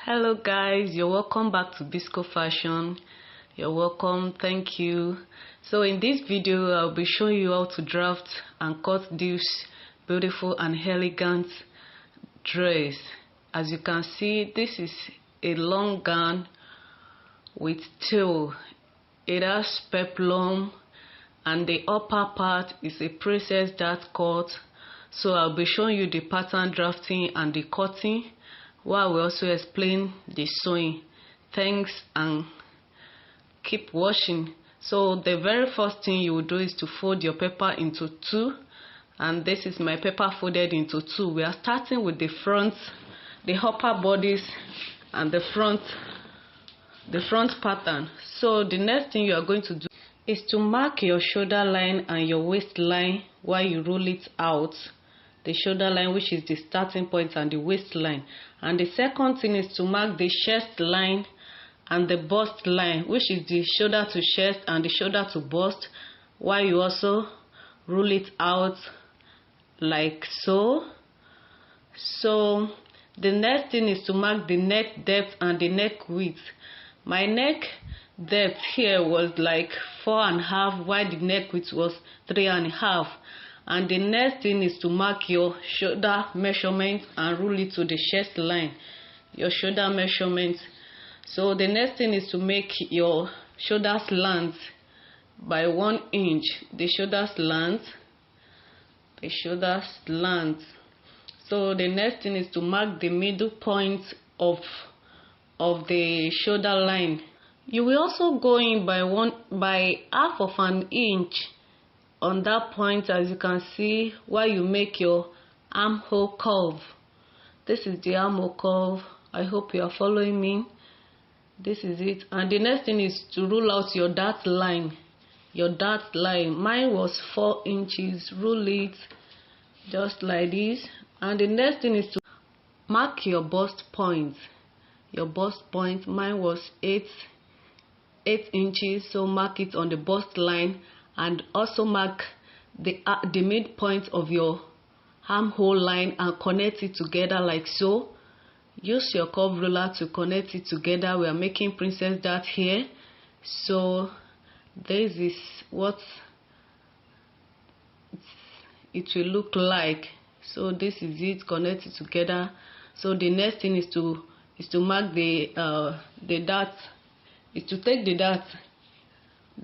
Hello guys, you're welcome back to Bisco Fashion. You're welcome, thank you. So in this video I'll be showing you how to draft and cut this beautiful and elegant dress. As you can see, this is a long gown with tail. It has peplum and the upper part is a princess dart cut. So I'll be showing you the pattern drafting and the cutting, while we also explain the sewing. Thanks and keep watching. So the very first thing you will do is to fold your paper into two, and this is my paper folded into two. We are starting with the front, the upper bodies and the front pattern. So the next thing you are going to do is to mark your shoulder line and your waistline while you roll it out. The shoulder line, which is the starting point, and the waistline. And the second thing is to mark the chest line and the bust line, which is the shoulder to chest and the shoulder to bust, while you also roll it out like so. So the next thing is to mark the neck depth and the neck width. My neck depth here was like 4.5, while the neck width was 3.5. And the next thing is to mark your shoulder measurement and roll it to the chest line, your shoulder measurement. So the next thing is to make your shoulder slant by 1 inch. The shoulder slant, the shoulder slant. So the next thing is to mark the middle point of the shoulder line. You will also go in by half of an inch on that point, as you can see, while you make your armhole curve. This is the armhole curve. I hope you are following me. This is it. And the next thing is to rule out your dart line. Your dart line. Mine was 4 inches. Rule it just like this. And the next thing is to mark your bust point. Your bust point. Mine was 8 inches. So mark it on the bust line. And also mark the midpoint of your armhole line and connect it together like so. Use your curve ruler to connect it together. We are making princess dart here. So this is what it will look like. So this is it, connect it together. So the next thing is to mark the dart, is to take the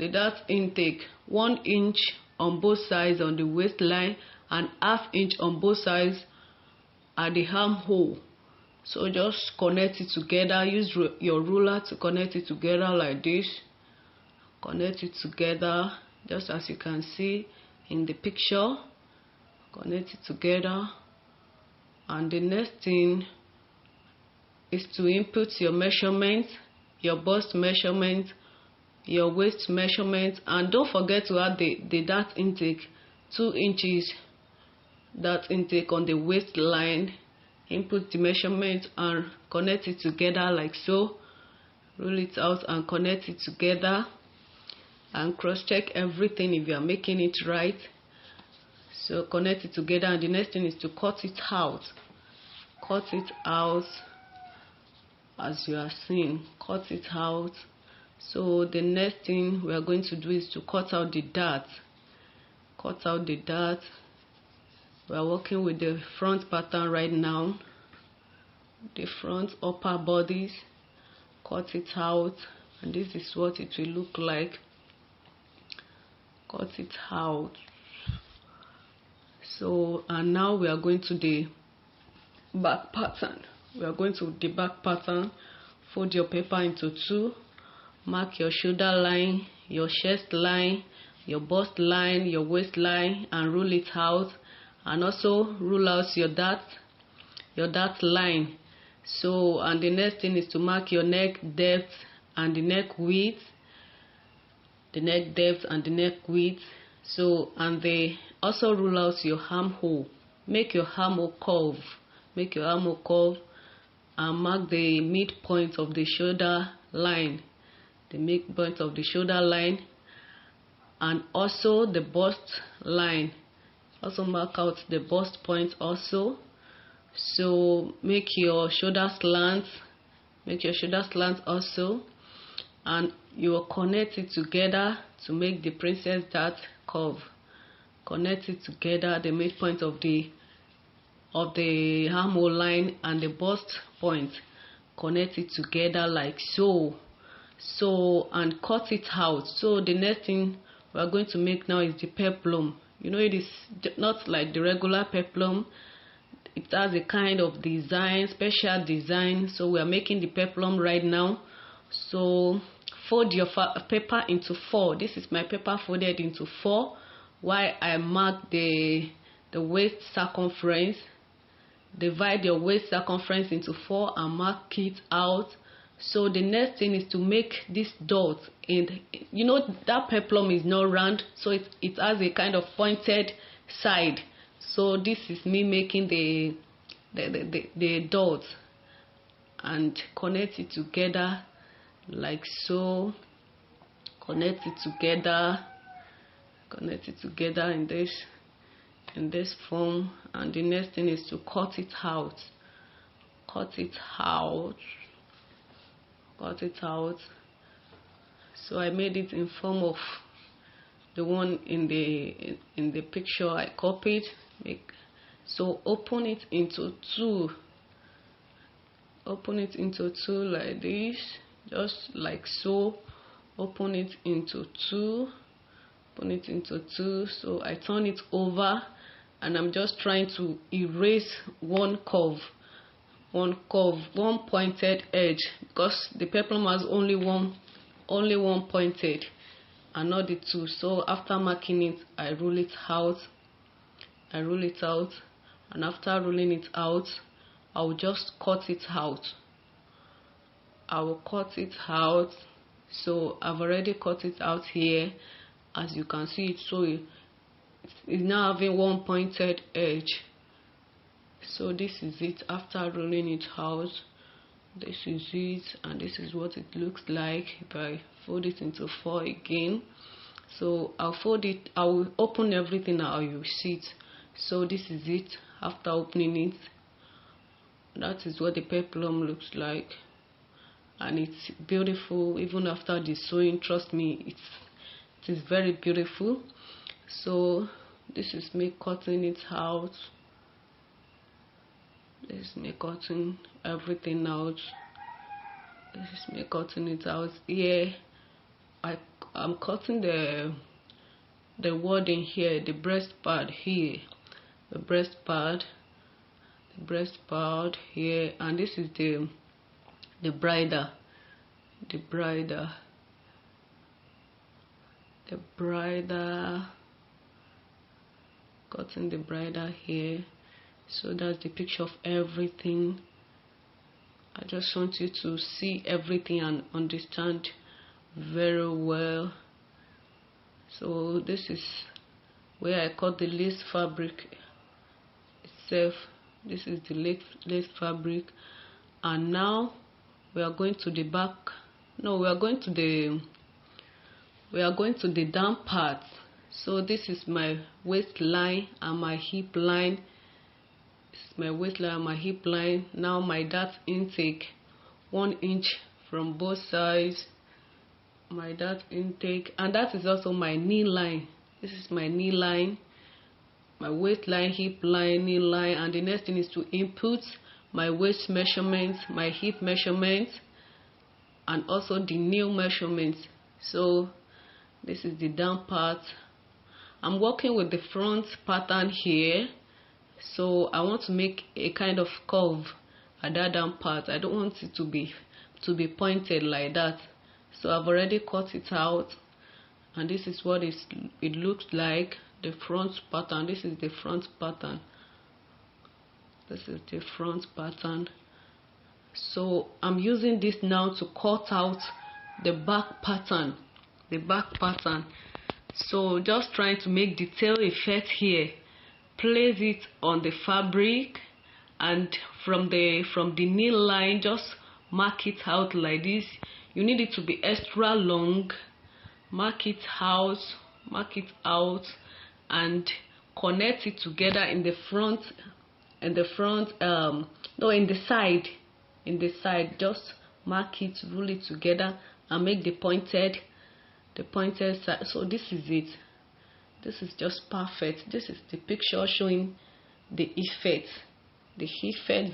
dart intake 1 inch on both sides on the waistline and ½ inch on both sides at the armhole. So just connect it together. Use your ruler to connect it together like this. Connect it together just as you can see in the picture. Connect it together. And the next thing is to input your measurement, your bust measurement, your waist measurement, and don't forget to add the dart intake, 2 inches dart intake on the waistline. Input the measurement and connect it together like so. Roll it out and connect it together, and cross check everything if you are making it right. So connect it together, and the next thing is to cut it out. Cut it out as you are seeing. Cut it out. So the next thing we are going to do is to cut out the dart. Cut out the dart. We are working with the front pattern right now. The front upper bodies. Cut it out, and this is what it will look like. Cut it out. So, and now we are going to the back pattern. We are going to the back pattern. Fold your paper into two. Mark your shoulder line, your chest line, your bust line, your waistline, and roll it out. And also rule out your dart line. So, and the next thing is to mark your neck depth and the neck width. The neck depth and the neck width. So, and they also rule out your armhole. Make your armhole curve. Make your armhole curve and mark the midpoint of the shoulder line. The midpoint of the shoulder line, and also the bust line. Also mark out the bust point also. So make your shoulder slant, Make your shoulder slant also, and you will connect it together to make the princess dart curve. Connect it together, the midpoint of the armhole line and the bust point. Connect it together like so, and cut it out. So the next thing we are going to make now is the peplum. You know, it is not like the regular peplum. It has a kind of design, special design. So we are making the peplum right now. So fold your paper into 4. This is my paper folded into 4. While I mark the waist circumference, divide your waist circumference into 4 and mark it out. So the next thing is to make this dot. And you know that peplum is not round, so it has a kind of pointed side. So this is me making the dot and connect it together like so. Connect it together in this form, and the next thing is to cut it out. So I made it in form of the one in the picture I copied. So open it into 2. Open it into 2 like this, just like so. Open it into 2. Open it into 2. So I turn it over, and I'm just trying to erase one pointed edge, because the peplum has only one pointed and not the 2. So after marking it, I roll it out, and after rolling it out, I will just cut it out. So I've already cut it out here, as you can see it. So it's now having one pointed edge. So this is it after rolling it out. This is it, and this is what it looks like if I fold it into 4 again. So I'll fold it, I will open everything now, you see it. So this is it after opening it. That is what the peplum looks like, and it's beautiful. Even after the sewing, trust me, it is very beautiful. So this is me cutting it out. This is me cutting everything out. This is me cutting it out. Here I'm cutting the wording here, the breast part here, the breast part here, and this is the bridle, cutting the bridle here. So that's the picture of everything. I just want you to see everything and understand very well. So this is where I cut the lace fabric itself. This is the lace fabric, and now we are going to the back. No, we are going to the down part. So this is my waistline and my hip line. This is my waistline and my hip line. Now my dart intake, 1 inch from both sides. My dart intake, and that is also my knee line. This is my knee line, my waistline, hip line, knee line, and the next thing is to input my waist measurements, my hip measurements, and also the knee measurements. So this is the down part. I'm working with the front pattern here, so I want to make a kind of curve at that down part. I don't want it to be pointed like that. So I've already cut it out, and this is what it looks like, the front pattern. This is the front pattern. This is the front pattern. So I'm using this now to cut out the back pattern. So just trying to make detail effect here. Place it on the fabric, and from the knee line, just mark it out like this. You need it to be extra long. Mark it out, and connect it together in the side. Just mark it, rule it together, and make the pointed side. So this is it. This is just perfect. This is the picture showing the effect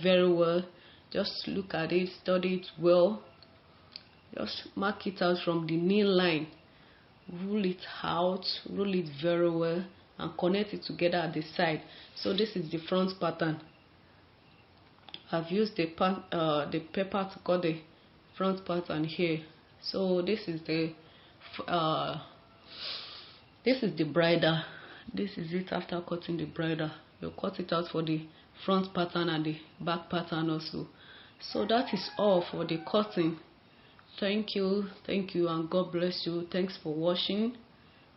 very well. Just look at it, study it well. Just mark it out from the knee line, rule it out, rule it very well, and connect it together at the side. So this is the front pattern. I've used the paper to cut the front pattern here. So this is the bridle. This is it after cutting the bridle. You cut it out for the front pattern and the back pattern also. So that is all for the cutting. Thank you, and God bless you. Thanks for watching.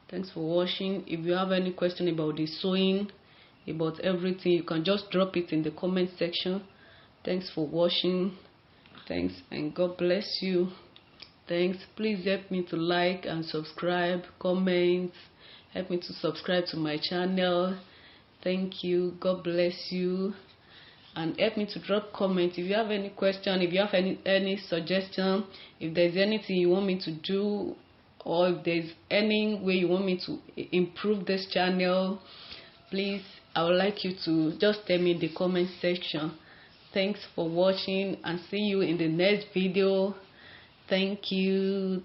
If you have any question about the sewing, about everything, you can just drop it in the comment section. Thanks for watching. Thanks, and God bless you. Thanks. Please help me to like and subscribe, comment. Help me to subscribe to my channel. Thank you. God bless you. And help me to drop comments if you have any question, if you have any suggestion, if there's anything you want me to do, or if there's any way you want me to improve this channel, please, I would like you to just tell me in the comment section. Thanks for watching, and see you in the next video. Thank you.